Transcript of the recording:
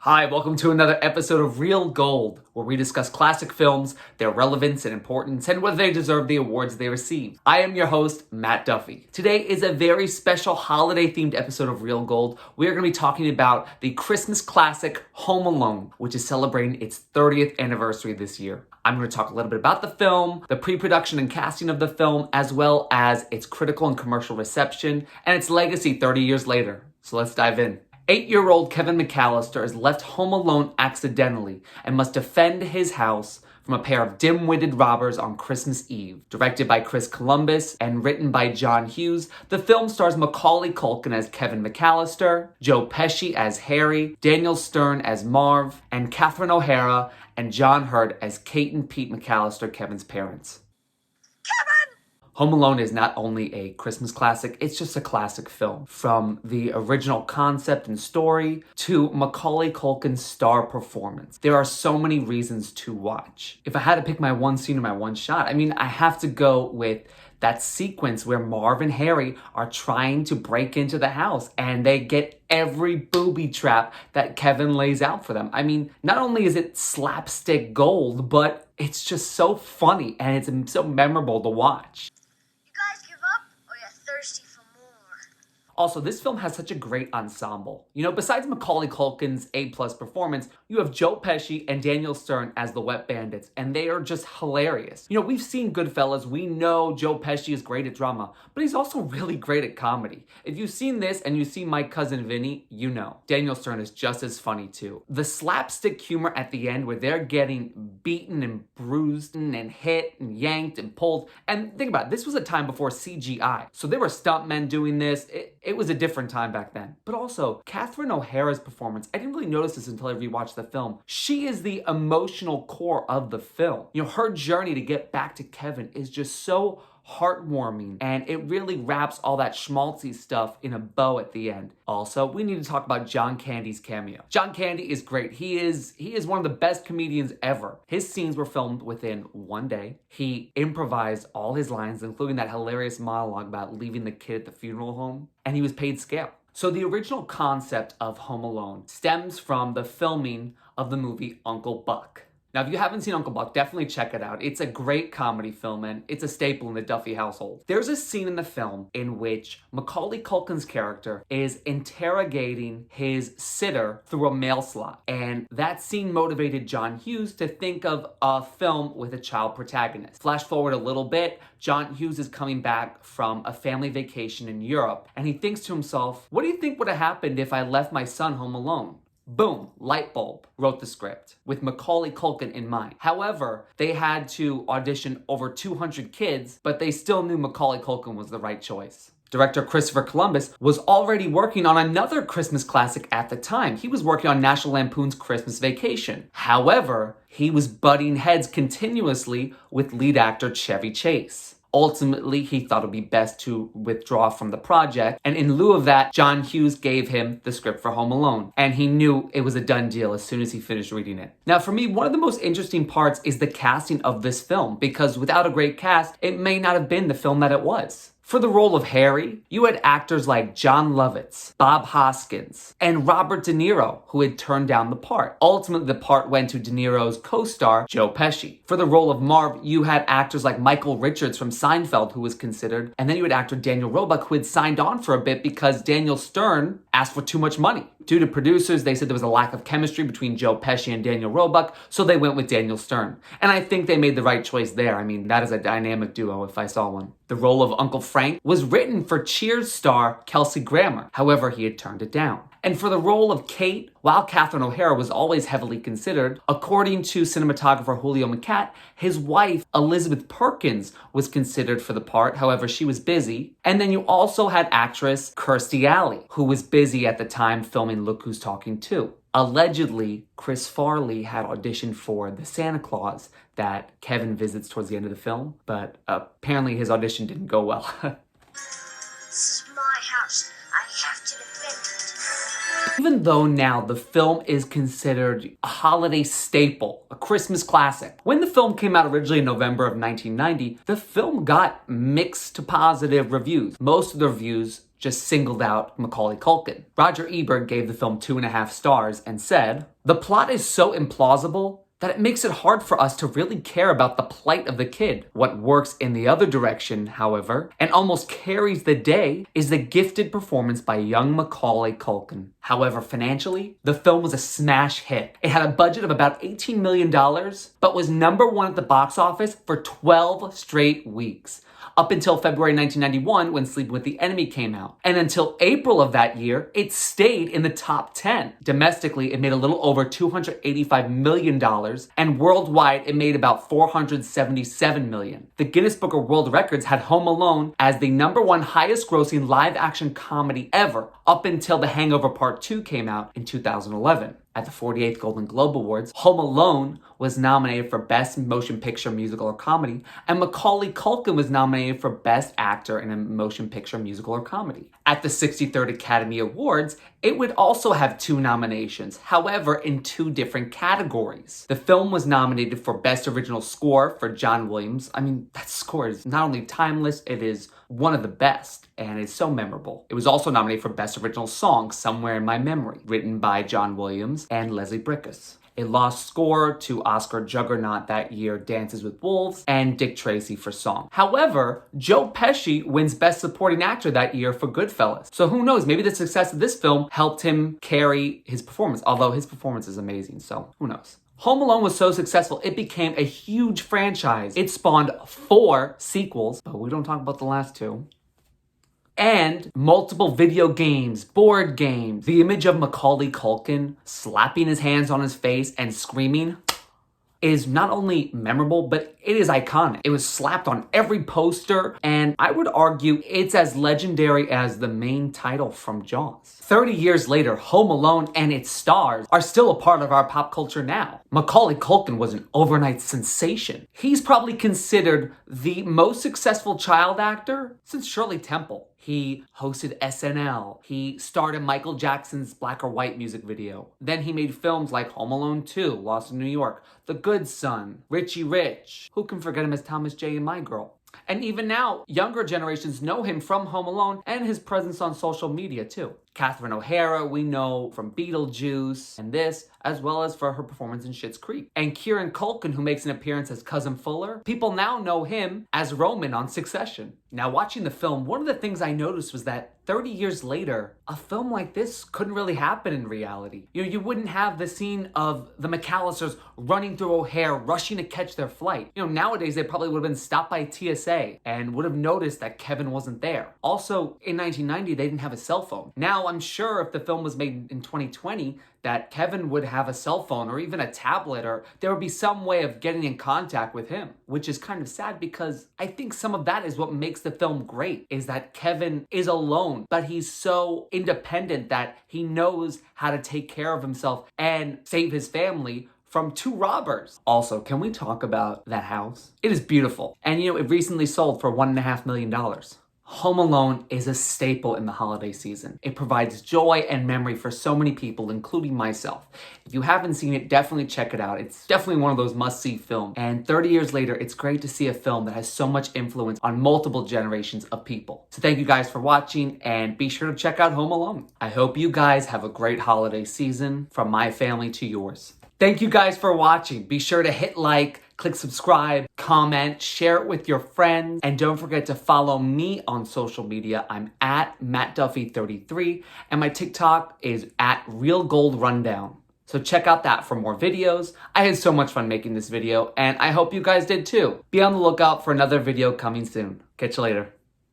Hi, welcome to another episode of Real Gold, where we discuss classic films, their relevance and importance, and whether they deserve the awards they receive. I am your host, Matt Duffy. Today is a very special holiday-themed episode of Real Gold. We are going to be talking about the Christmas classic Home Alone, which is celebrating its 30th anniversary this year. I'm going to talk a little bit about the film, the pre-production and casting of the film, as well as its critical and commercial reception, and its legacy 30 years later. So let's dive in. 8-year-old Kevin McAllister is left home alone accidentally and must defend his house from a pair of dim-witted robbers on Christmas Eve. Directed by Chris Columbus and written by John Hughes, the film stars Macaulay Culkin as Kevin McAllister, Joe Pesci as Harry, Daniel Stern as Marv, and Catherine O'Hara and John Hurt as Kate and Pete McAllister, Kevin's parents. Home Alone is not only a Christmas classic, it's just a classic film. From the original concept and story to Macaulay Culkin's star performance. There are so many reasons to watch. If I had to pick my one scene or my one shot, I have to go with that sequence where Marv and Harry are trying to break into the house and they get every booby trap that Kevin lays out for them. Not only is it slapstick gold, but it's just so funny and it's so memorable to watch. Also, this film has such a great ensemble. Besides Macaulay Culkin's A-plus performance, you have Joe Pesci and Daniel Stern as the Wet Bandits, and they are just hilarious. We've seen Goodfellas, we know Joe Pesci is great at drama, but he's also really great at comedy. If you've seen this and you've seen My Cousin Vinny, you know. Daniel Stern is just as funny too. The slapstick humor at the end where they're getting beaten and bruised and hit and yanked and pulled, and think about it, this was a time before CGI, so there were stuntmen doing this. It was a different time back then. But also, Catherine O'Hara's performance, I didn't really notice this until I rewatched the film. She is the emotional core of the film. Her journey to get back to Kevin is just so heartwarming, and it really wraps all that schmaltzy stuff in a bow at the end. Also, we need to talk about John Candy's cameo. John Candy is great. He is one of the best comedians ever. His scenes were filmed within one day. He improvised all his lines, including that hilarious monologue about leaving the kid at the funeral home, and he was paid scale. So the original concept of Home Alone stems from the filming of the movie Uncle Buck. Now, if you haven't seen Uncle Buck, definitely check it out. It's a great comedy film, and it's a staple in the Duffy household. There's a scene in the film in which Macaulay Culkin's character is interrogating his sitter through a mail slot. And that scene motivated John Hughes to think of a film with a child protagonist. Flash forward a little bit, John Hughes is coming back from a family vacation in Europe, and he thinks to himself, what do you think would have happened if I left my son home alone? Boom, light bulb, wrote the script with Macaulay Culkin in mind. However, they had to audition over 200 kids, but they still knew Macaulay Culkin was the right choice. Director Christopher Columbus was already working on another Christmas classic at the time. He was working on National Lampoon's Christmas Vacation. However, he was butting heads continuously with lead actor Chevy Chase. Ultimately, he thought it would be best to withdraw from the project, and in lieu of that, John Hughes gave him the script for Home Alone, and he knew it was a done deal as soon as he finished reading it. Now, for me, one of the most interesting parts is the casting of this film, because without a great cast, it may not have been the film that it was. For the role of Harry, you had actors like John Lovitz, Bob Hoskins, and Robert De Niro, who had turned down the part. Ultimately, the part went to De Niro's co-star, Joe Pesci. For the role of Marv, you had actors like Michael Richards from Seinfeld, who was considered, and then you had actor Daniel Roebuck, who had signed on for a bit because Daniel Stern asked for too much money. Due to producers, they said there was a lack of chemistry between Joe Pesci and Daniel Roebuck, so they went with Daniel Stern. And I think they made the right choice there. That is a dynamic duo if I saw one. The role of Uncle Frank was written for Cheers star Kelsey Grammer. However, he had turned it down. And for the role of Kate, while Catherine O'Hara was always heavily considered, according to cinematographer Julio Macat, his wife, Elizabeth Perkins, was considered for the part. However, she was busy. And then you also had actress Kirstie Alley, who was busy at the time filming Look Who's Talking 2. Allegedly, Chris Farley had auditioned for the Santa Claus that Kevin visits towards the end of the film, but apparently his audition didn't go well. This is my house. I have to defend it. Even though now the film is considered a holiday staple, a Christmas classic, when the film came out originally in November of 1990, the film got mixed to positive reviews. Most of the reviews just singled out Macaulay Culkin. Roger Ebert gave the film 2.5 stars and said, "The plot is so implausible that it makes it hard for us to really care about the plight of the kid. What works in the other direction, however, and almost carries the day, is the gifted performance by young Macaulay Culkin." However, financially, the film was a smash hit. It had a budget of about $18 million, but was #1 at the box office for 12 straight weeks, up until February 1991 when Sleeping with the Enemy came out. And until April of that year, it stayed in the top 10. Domestically, it made a little over $285 million, and worldwide, it made about $477 million. The Guinness Book of World Records had Home Alone as the #1 highest grossing live-action comedy ever, up until The Hangover Part 2 came out in 2011. At the 48th Golden Globe Awards, Home Alone was nominated for Best Motion Picture Musical or Comedy, and Macaulay Culkin was nominated for Best Actor in a Motion Picture Musical or Comedy. At the 63rd Academy Awards, it would also have 2 nominations, however, in 2 different categories. The film was nominated for Best Original Score for John Williams. I mean, that score is not only timeless, it is one of the best, and it's so memorable. It was also nominated for Best Original Song, Somewhere in My Memory, written by John Williams and Leslie Bricusse. It lost score to Oscar juggernaut that year, Dances with Wolves, and Dick Tracy for song. However, Joe Pesci wins Best Supporting Actor that year for Goodfellas. So who knows, maybe the success of this film helped him carry his performance, although his performance is amazing, so who knows. Home Alone was so successful, it became a huge franchise. It spawned 4 sequels, but we don't talk about the last 2. And multiple video games, board games. The image of Macaulay Culkin slapping his hands on his face and screaming is not only memorable, but it is iconic. It was slapped on every poster, and I would argue it's as legendary as the main title from Jaws. 30 years later, Home Alone and its stars are still a part of our pop culture now. Macaulay Culkin was an overnight sensation. He's probably considered the most successful child actor since Shirley Temple. He hosted SNL. He starred in Michael Jackson's Black or White music video. Then he made films like Home Alone 2, Lost in New York, The Good Son, Richie Rich. Who can forget him as Thomas J. in My Girl? And even now, younger generations know him from Home Alone and his presence on social media too. Catherine O'Hara, we know from Beetlejuice and this, as well as for her performance in Schitt's Creek. And Kieran Culkin, who makes an appearance as Cousin Fuller, people now know him as Roman on Succession. Now, watching the film, one of the things I noticed was that 30 years later, a film like this couldn't really happen in reality. You wouldn't have the scene of the McAllisters running through O'Hare, rushing to catch their flight. Nowadays, they probably would have been stopped by TSA and would have noticed that Kevin wasn't there. Also, in 1990, they didn't have a cell phone. Now, I'm sure if the film was made in 2020, that Kevin would have a cell phone or even a tablet, or there would be some way of getting in contact with him, which is kind of sad because I think some of that is what makes the film great, is that Kevin is alone, but he's so independent that he knows how to take care of himself and save his family from 2 robbers. Also, can we talk about that house? It is beautiful. And it recently sold for $1.5 million. Home Alone is a staple in the holiday season. It provides joy and memory for so many people, including myself. If you haven't seen it, definitely check it out. It's definitely one of those must-see films. And 30 years later, it's great to see a film that has so much influence on multiple generations of people. So thank you guys for watching, and be sure to check out Home Alone. I hope you guys have a great holiday season, from my family to yours. Thank you guys for watching. Be sure to hit like, click subscribe, comment, share it with your friends, and don't forget to follow me on social media. I'm at MattDuffy33, and my TikTok is at Real Gold Rundown. So check out that for more videos. I had so much fun making this video, and I hope you guys did too. Be on the lookout for another video coming soon. Catch you later.